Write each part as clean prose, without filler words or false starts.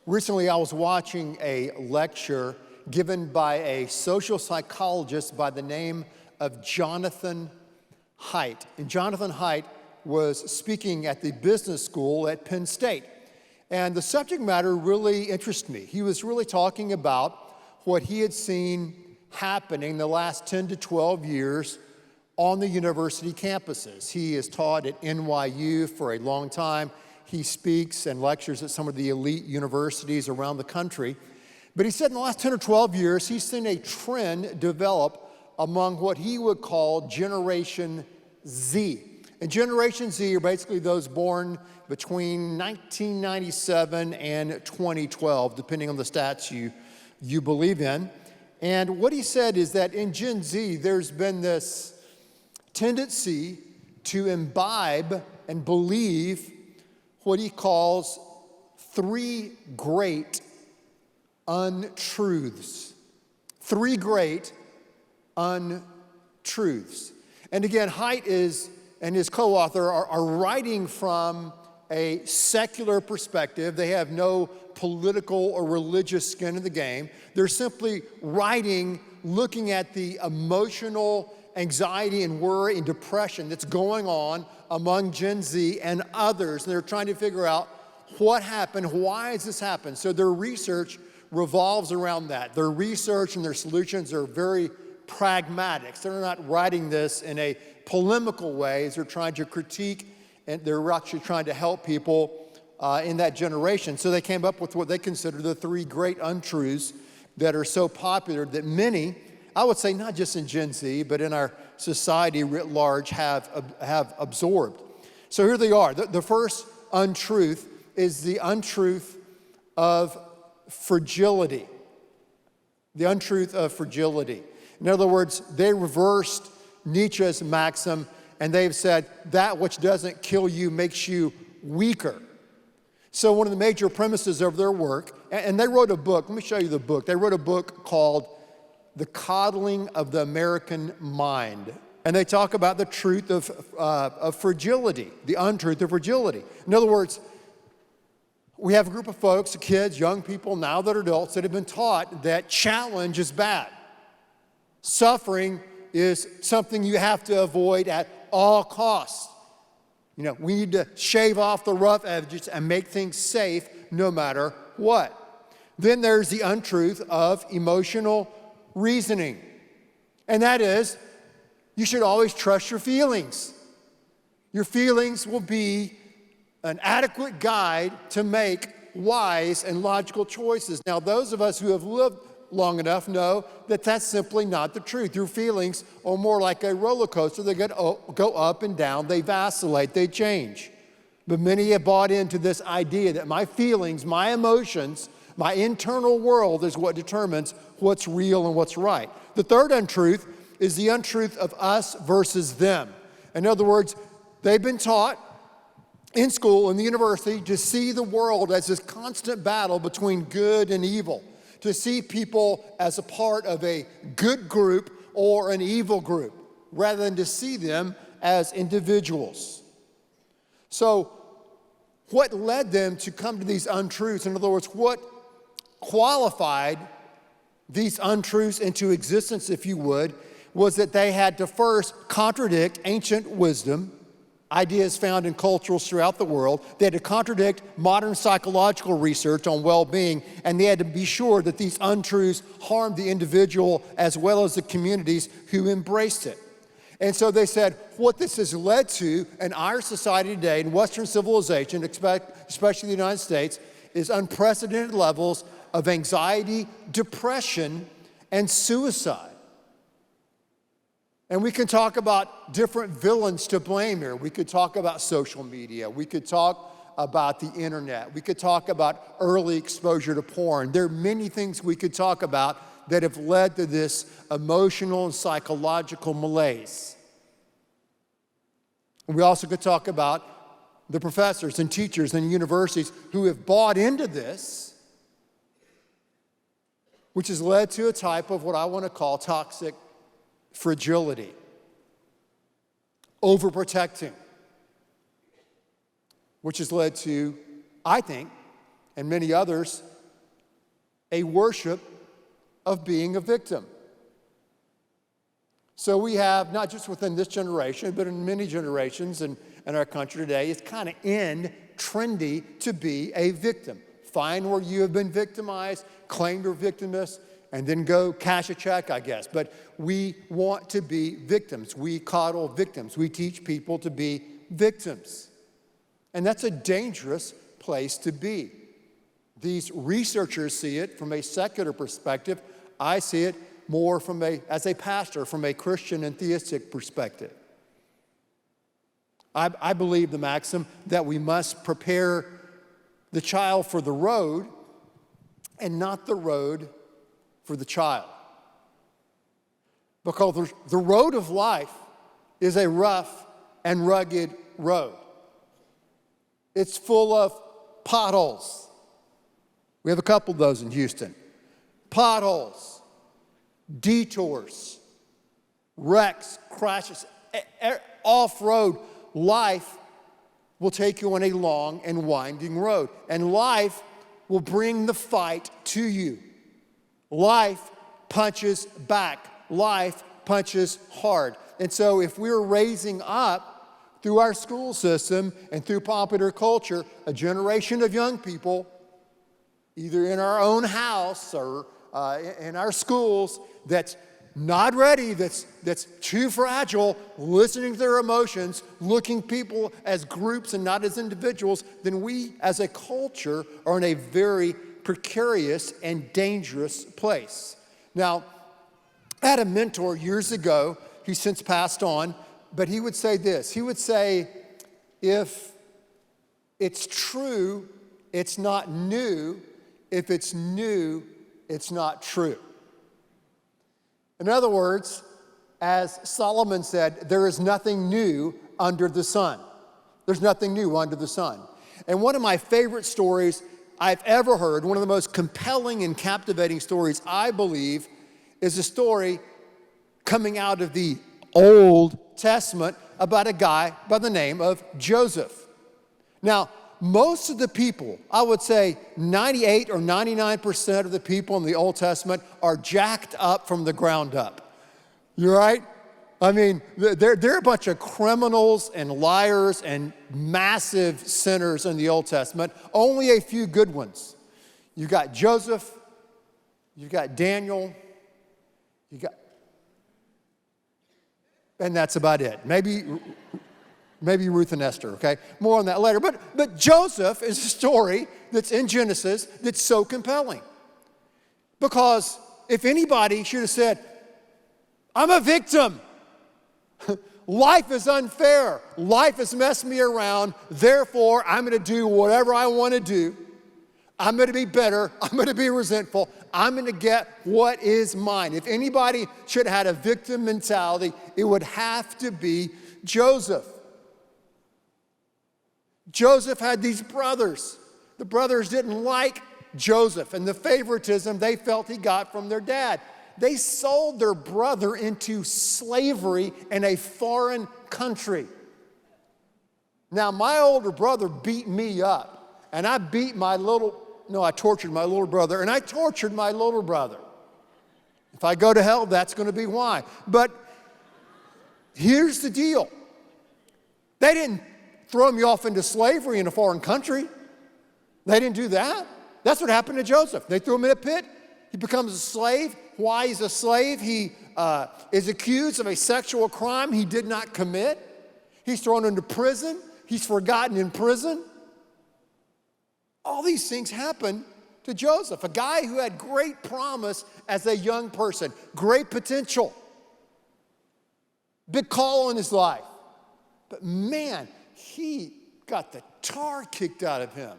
Recently, I was watching a lecture given by a social psychologist by the name of Jonathan Haidt. And Jonathan Haidt was speaking at the business school at Penn State. And the subject matter really interested me. He was really talking about what he had seen happening the last 10 to 12 years on the university campuses. He has taught at NYU for a long time. He speaks and lectures at some of the elite universities around the country. But he said in the last 10 or 12 years, he's seen a trend develop among what he would call Generation Z. And Generation Z are basically those born between 1997 and 2012, depending on the stats you believe in. And what he said is that in Gen Z, there's been this tendency to imbibe and believe what he calls three great untruths. Three great untruths. And again, Haidt and his co-author are writing from a secular perspective. They have no political or religious skin in the game. They're simply writing, looking at the emotional anxiety and worry and depression that's going on among Gen Z and others. And they're trying to figure out what happened, why has this happened? So their research revolves around that. Their research and their solutions are very pragmatic. So they're not writing this in a polemical way as they're trying to critique, and they're actually trying to help people in that generation. So they came up with what they consider the three great untruths that are so popular that many, I would say not just in Gen Z, but in our society writ large have absorbed. So here they are. The first untruth is the untruth of fragility. The untruth of fragility. In other words, they reversed Nietzsche's maxim, and they've said that which doesn't kill you makes you weaker. So one of the major premises of their work, and they wrote a book, let me show you the book. They wrote a book called The Coddling of the American Mind. And they talk about the truth of fragility, the untruth of fragility. In other words, we have a group of folks, kids, young people now that are adults, that have been taught that challenge is bad. Suffering is something you have to avoid at all costs. You know, we need to shave off the rough edges and make things safe no matter what. Then there's the untruth of emotional reasoning. And that is, you should always trust your feelings. Your feelings will be an adequate guide to make wise and logical choices. Now, those of us who have lived long enough know that that's simply not the truth. Your feelings are more like a roller coaster. They go up and down, they vacillate, they change. But many have bought into this idea that my feelings, my emotions, my internal world is what determines what's real and what's right. The third untruth is the untruth of us versus them. In other words, they've been taught in school, in the university, to see the world as this constant battle between good and evil, to see people as a part of a good group or an evil group, rather than to see them as individuals. So what led them to come to these untruths? In other words, what qualified these untruths into existence, if you would, was that they had to first contradict ancient wisdom, ideas found in cultures throughout the world. They had to contradict modern psychological research on well-being, and they had to be sure that these untruths harmed the individual as well as the communities who embraced it. And so they said, what this has led to in our society today, in Western civilization, especially the United States, is unprecedented levels of anxiety, depression, and suicide. And we can talk about different villains to blame here. We could talk about social media. We could talk about the internet. We could talk about early exposure to porn. There are many things we could talk about that have led to this emotional and psychological malaise. And we also could talk about the professors and teachers and universities who have bought into this, which has led to a type of what I want to call toxic fragility, overprotecting, which has led to, I think, and many others, a worship of being a victim. So we have, not just within this generation, but in many generations in our country today, it's kind of trendy to be a victim. Find where you have been victimized, claim your victimness, and then go cash a check, I guess. But we want to be victims. We coddle victims. We teach people to be victims. And that's a dangerous place to be. These researchers see it from a secular perspective. I see it more as a pastor, from a Christian and theistic perspective. I believe the maxim that we must prepare the child for the road and not the road for the child. Because the road of life is a rough and rugged road. It's full of potholes. We have a couple of those in Houston. Potholes, detours, wrecks, crashes, off-road. Life will take you on a long and winding road. And life will bring the fight to you. Life punches back. Life punches hard. And so if we're raising up through our school system and through popular culture a generation of young people, either in our own house or in our schools, that's not ready, that's too fragile, listening to their emotions, looking people as groups and not as individuals, then we as a culture are in a very precarious and dangerous place. Now, I had a mentor years ago, who's since passed on, but he would say this. He would say, if it's true, it's not new. If it's new, it's not true. In other words, as Solomon said, there is nothing new under the sun. There's nothing new under the sun. And one of my favorite stories I've ever heard, one of the most compelling and captivating stories, I believe, is a story coming out of the Old Testament about a guy by the name of Joseph. Now, most of the people, I would say 98 or 99% of the people in the Old Testament are jacked up from the ground up. You right? I mean, they're a bunch of criminals and liars and massive sinners in the Old Testament. Only a few good ones. You got Joseph, you got Daniel, and that's about it. Maybe Ruth and Esther, okay? More on that later. But Joseph is a story that's in Genesis that's so compelling. Because if anybody should have said, I'm a victim. Life is unfair. Life has messed me around. Therefore, I'm going to do whatever I want to do. I'm going to be bitter. I'm going to be resentful. I'm going to get what is mine. If anybody should have had a victim mentality, it would have to be Joseph. Joseph had these brothers. The brothers didn't like Joseph and the favoritism they felt he got from their dad. They sold their brother into slavery in a foreign country. Now, my older brother beat me up, and I tortured my little brother, and I tortured my little brother. If I go to hell, that's going to be why. But here's the deal. They didn't throw me off into slavery in a foreign country. They didn't do that. That's what happened to Joseph. They threw him in a pit. He becomes a slave. Why he's a slave? He is accused of a sexual crime he did not commit. He's thrown into prison. He's forgotten in prison. All these things happen to Joseph, a guy who had great promise as a young person, great potential, big call on his life. But man, he got the tar kicked out of him.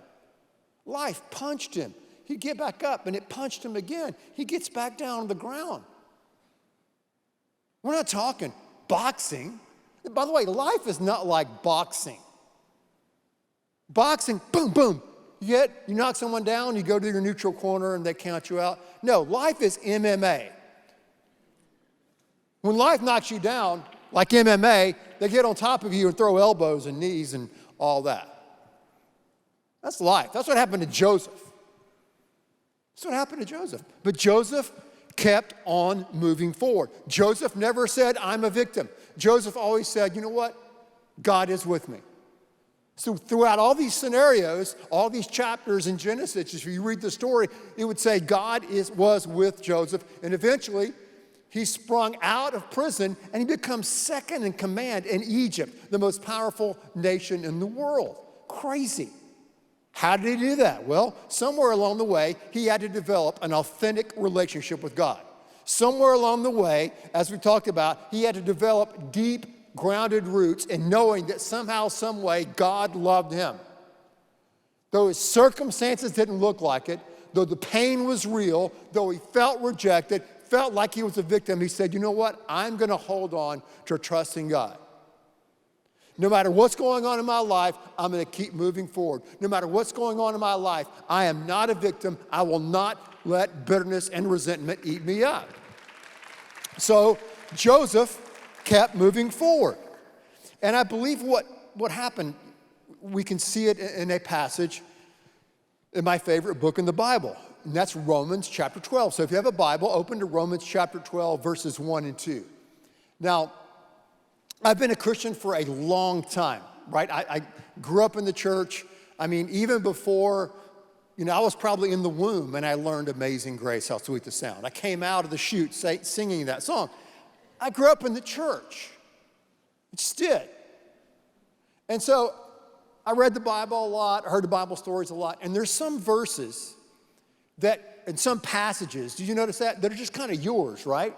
Life punched him. He'd get back up, and it punched him again. He gets back down on the ground. We're not talking boxing. By the way, life is not like boxing. Boxing, boom, boom. You knock someone down, you go to your neutral corner, and they count you out. No, life is MMA. When life knocks you down, like MMA, they get on top of you and throw elbows and knees and all that. That's life. That's what happened to Joseph. That's what happened to Joseph. But Joseph kept on moving forward. Joseph never said, I'm a victim. Joseph always said, you know what? God is with me. So throughout all these scenarios, all these chapters in Genesis, if you read the story, it would say God was with Joseph. And eventually, he sprung out of prison and he becomes second in command in Egypt, the most powerful nation in the world. Crazy. How did he do that? Well, somewhere along the way, he had to develop an authentic relationship with God. Somewhere along the way, as we talked about, he had to develop deep, grounded roots in knowing that somehow, some way, God loved him. Though his circumstances didn't look like it, though the pain was real, though he felt rejected, felt like he was a victim, he said, you know what? I'm going to hold on to trusting God. No matter what's going on in my life, I'm going to keep moving forward. No matter what's going on in my life, I am not a victim. I will not let bitterness and resentment eat me up. So Joseph kept moving forward. And I believe what happened, we can see it in a passage in my favorite book in the Bible, and that's Romans chapter 12. So if you have a Bible, open to Romans chapter 12, verses 1 and 2. Now, I've been a Christian for a long time, right? I grew up in the church. I mean, even before, I was probably in the womb and I learned Amazing Grace, how sweet the sound. I came out of the chute singing that song. I grew up in the church. I just did. And so I read the Bible a lot, I heard the Bible stories a lot, and there's some verses that, in some passages, did you notice that? That are just kind of yours, right?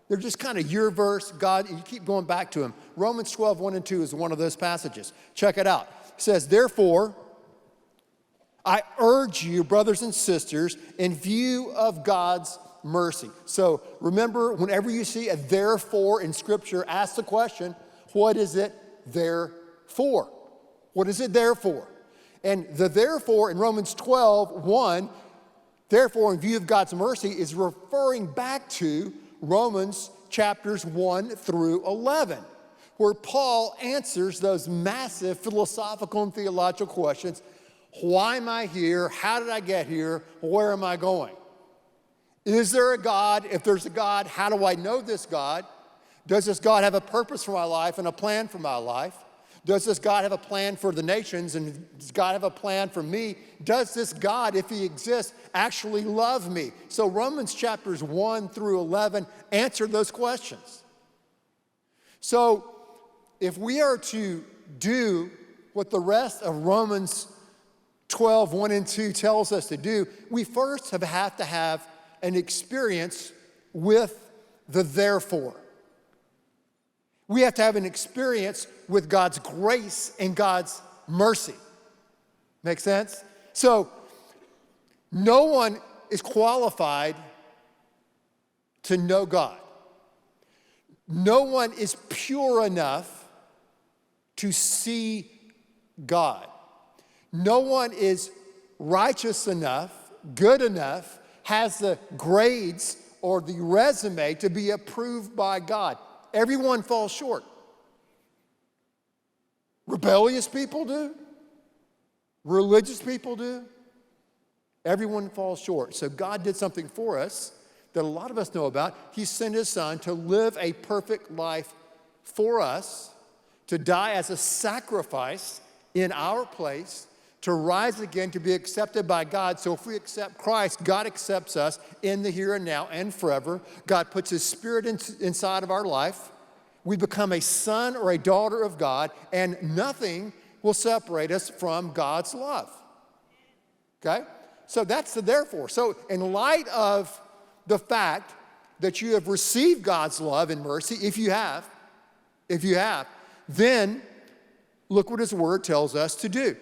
They're just kind of your verse, God, and you keep going back to them. Romans 12, 1 and 2 is one of those passages. Check it out. It says, therefore, I urge you, brothers and sisters, in view of God's mercy. So remember, whenever you see a therefore in Scripture, ask the question, what is it there for? What is it there for? And the therefore in Romans 12, 1, therefore in view of God's mercy is referring back to Romans chapters 1 through 11, where Paul answers those massive philosophical and theological questions. Why am I here? How did I get here? Where am I going? Is there a God? If there's a God, how do I know this God? Does this God have a purpose for my life and a plan for my life? Does this God have a plan for the nations, and does God have a plan for me? Does this God, if he exists, actually love me? So Romans chapters 1 through 11 answer those questions. So if we are to do what the rest of Romans 12, 1 and 2 tells us to do, we first have to have an experience with the therefore. We have to have an experience with God's grace and God's mercy. Make sense? So, no one is qualified to know God. No one is pure enough to see God. No one is righteous enough, good enough, has the grades or the resume to be approved by God. Everyone falls short. Rebellious people do. Religious people do. Everyone falls short. So God did something for us that a lot of us know about. He sent his son to live a perfect life for us, to die as a sacrifice in our place, to rise again, to be accepted by God. So if we accept Christ, God accepts us in the here and now and forever. God puts his spirit inside of our life. We become a son or a daughter of God, and nothing will separate us from God's love. Okay? So that's the therefore. So in light of the fact that you have received God's love and mercy, if you have, then look what his word tells us to do.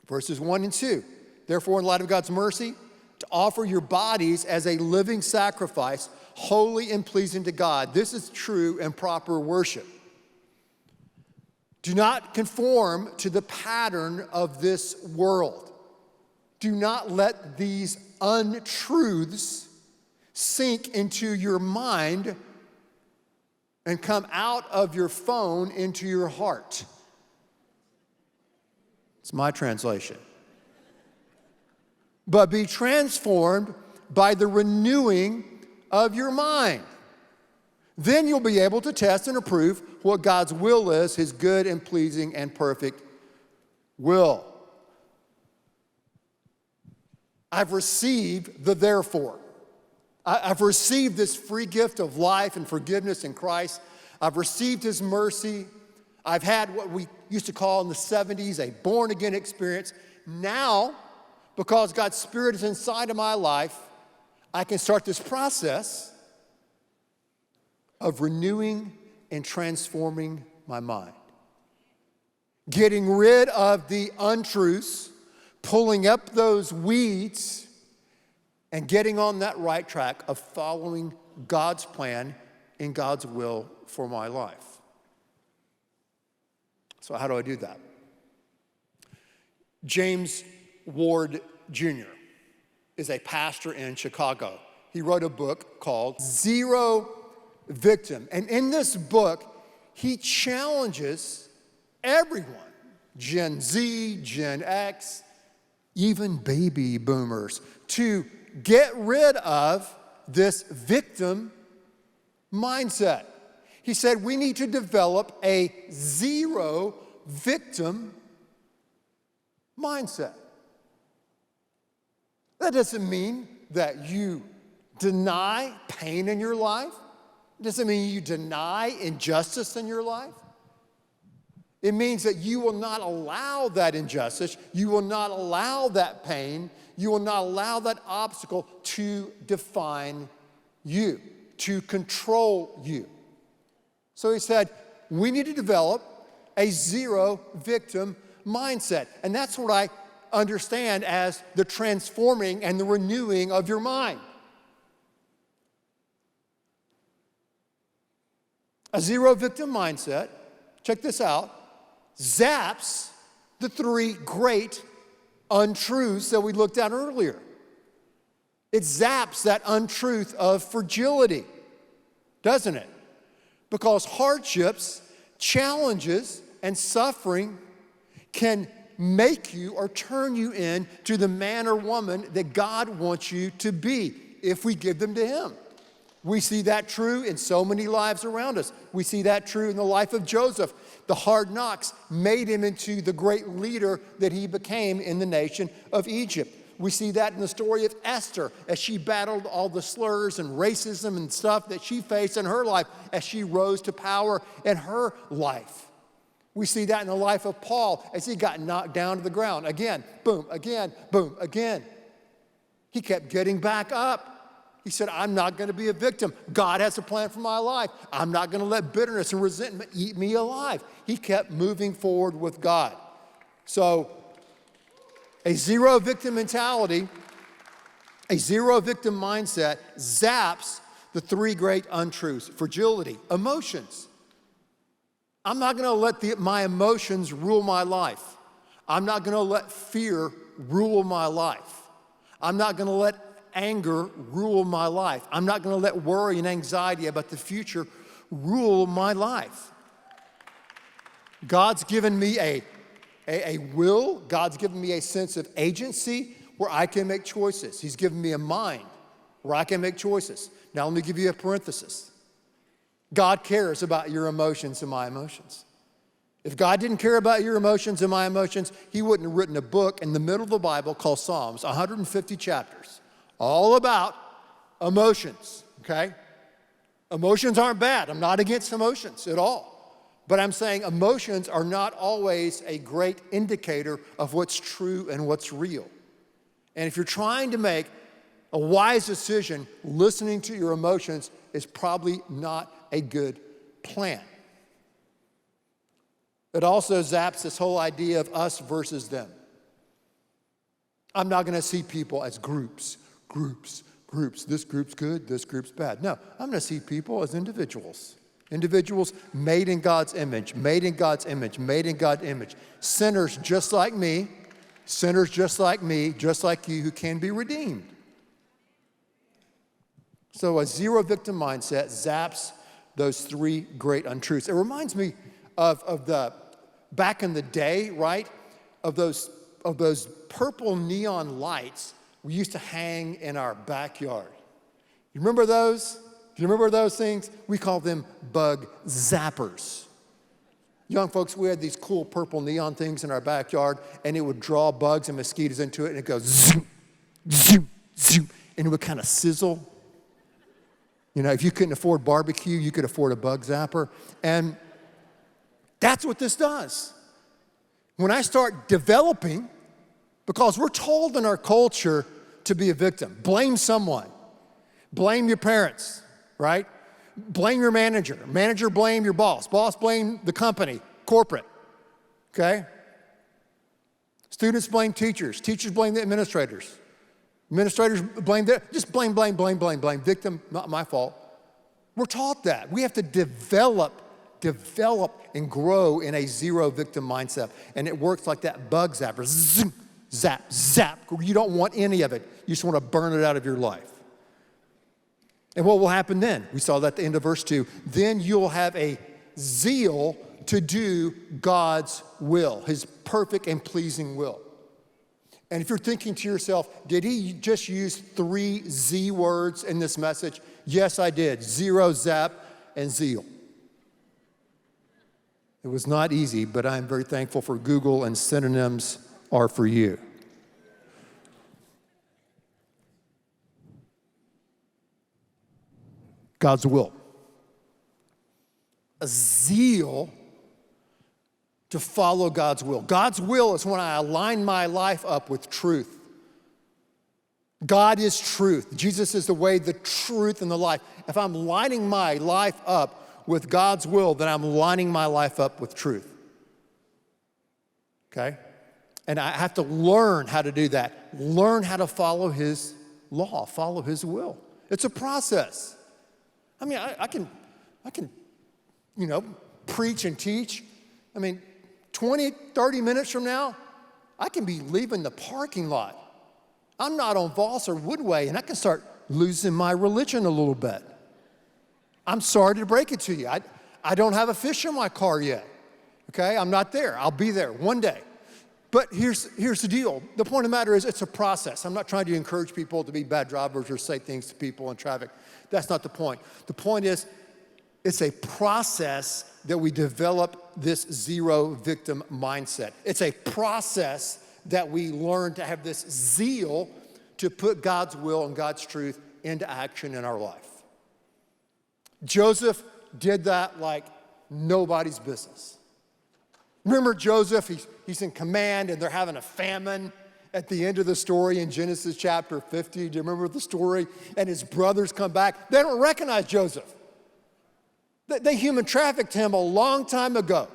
Verses 1 and 2. Therefore, in light of God's mercy, to offer your bodies as a living sacrifice, holy and pleasing to God. This is true and proper worship. Do not conform to the pattern of this world. Do not let these untruths sink into your mind and come out of your phone into your heart. It's my translation. but be transformed by the renewing of your mind. Then you'll be able to test and approve what God's will is, his good and pleasing and perfect will. I've received the therefore. I've received this free gift of life and forgiveness in Christ. I've received his mercy. I've had what we used to call in the 70s a born-again experience. Now, because God's Spirit is inside of my life, I can start this process of renewing and transforming my mind. Getting rid of the untruths, pulling up those weeds, and getting on that right track of following God's plan and God's will for my life. So how do I do that? James Ward Jr. is a pastor in Chicago. He wrote a book called Zero Victim. And in this book, he challenges everyone, Gen Z, Gen X, even baby boomers, to get rid of this victim mindset. He said we need to develop a zero victim mindset. That doesn't mean that you deny pain in your life. It doesn't mean you deny injustice in your life. It means that you will not allow that injustice, you will not allow that pain, you will not allow that obstacle to define you, to control you. So he said, we need to develop a zero victim mindset. And that's what I understand as the transforming and the renewing of your mind. A zero victim mindset, check this out, zaps the three great untruths that we looked at earlier. It zaps that untruth of fragility, doesn't it? Because hardships, challenges, and suffering can make you or turn you into the man or woman that God wants you to be if we give them to him. We see that true in so many lives around us. We see that true in the life of Joseph. The hard knocks made him into the great leader that he became in the nation of Egypt. We see that in the story of Esther as she battled all the slurs and racism and stuff that she faced in her life as she rose to power in her life. We see that in the life of Paul as he got knocked down to the ground. Again, boom, again, boom, again. He kept getting back up. He said, I'm not going to be a victim. God has a plan for my life. I'm not going to let bitterness and resentment eat me alive. He kept moving forward with God. So, a zero victim mentality, a zero victim mindset zaps the three great untruths. Fragility, emotions. I'm not going to let my emotions rule my life. I'm not going to let fear rule my life. I'm not going to let anger rule my life. I'm not going to let worry and anxiety about the future rule my life. God's given me a will. God's given me a sense of agency where I can make choices. He's given me a mind where I can make choices. Now let me give you a parenthesis. God cares about your emotions and my emotions. If God didn't care about your emotions and my emotions, he wouldn't have written a book in the middle of the Bible called Psalms, 150 chapters, all about emotions, okay? Emotions aren't bad. I'm not against emotions at all. But I'm saying emotions are not always a great indicator of what's true and what's real. And if you're trying to make a wise decision, listening to your emotions is probably not a good plan. It also zaps this whole idea of us versus them. I'm not going to see people as groups. This group's good, this group's bad. No, I'm going to see people as individuals. Individuals made in God's image, made in God's image, made in God's image. Sinners just like me, just like you, who can be redeemed. So a zero victim mindset zaps those three great untruths. It reminds me of the back in the day, right? Of those purple neon lights we used to hang in our backyard. You remember those? Do you remember those things? We call them bug zappers. Young folks, we had these cool purple neon things in our backyard, and it would draw bugs and mosquitoes into it, and it goes zoom, zoom, zoom, and it would kind of sizzle. You know, if you couldn't afford barbecue, you could afford a bug zapper. And that's what this does. When I start developing, because we're told in our culture to be a victim, blame someone, blame your parents, right? Blame your manager. Manager blame your boss. Boss blame the company, corporate, okay? Students blame teachers. Teachers blame the administrators. Administrators blame just blame. Victim, not my fault. We're taught that. We have to develop and grow in a zero victim mindset. And it works like that bug zapper. Zoom, zap, zap. You don't want any of it. You just want to burn it out of your life. And what will happen then? We saw that at the end of verse 2. Then you'll have a zeal to do God's will, his perfect and pleasing will. And if you're thinking to yourself, did he just use 3 Z words in this message? Yes, I did. Zero, zap, and zeal. It was not easy, but I'm very thankful for Google, and synonyms are for you. God's will. A zeal to follow God's will. God's will is when I align my life up with truth. God is truth. Jesus is the way, the truth, and the life. If I'm lining my life up with God's will, then I'm lining my life up with truth. Okay? And I have to learn how to do that. Learn how to follow his law, follow his will. It's a process. I mean, I can, preach and teach. I mean, 20, 30 minutes from now, I can be leaving the parking lot. I'm not on Voss or Woodway, and I can start losing my religion a little bit. I'm sorry to break it to you. I don't have a fish in my car yet, okay? I'm not there. I'll be there one day. But here's the deal. The point of the matter is it's a process. I'm not trying to encourage people to be bad drivers or say things to people in traffic. That's not the point. The point is it's a process that we develop this zero victim mindset. It's a process that we learn to have this zeal to put God's will and God's truth into action in our life. Joseph did that like nobody's business. Remember Joseph, he's in command and they're having a famine at the end of the story in Genesis chapter 50. Do you remember the story? And his brothers come back. They don't recognize Joseph. They human trafficked him a long time ago.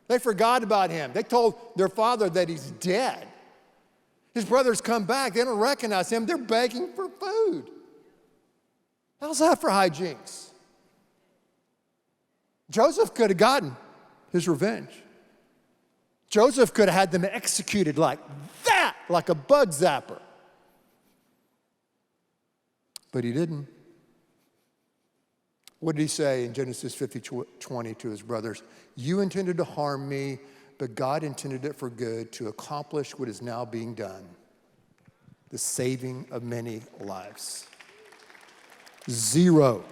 They forgot about him. They told their father that he's dead. His brothers come back. They don't recognize him. They're begging for food. How's that for hijinks? Joseph could have gotten his revenge. Joseph could have had them executed like that, like a bug zapper. But he didn't. What did he say in Genesis 50:20 to his brothers? You intended to harm me, but God intended it for good to accomplish what is now being done, the saving of many lives. Zero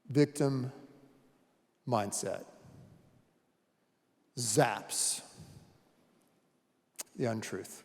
victim mindset zaps the untruth.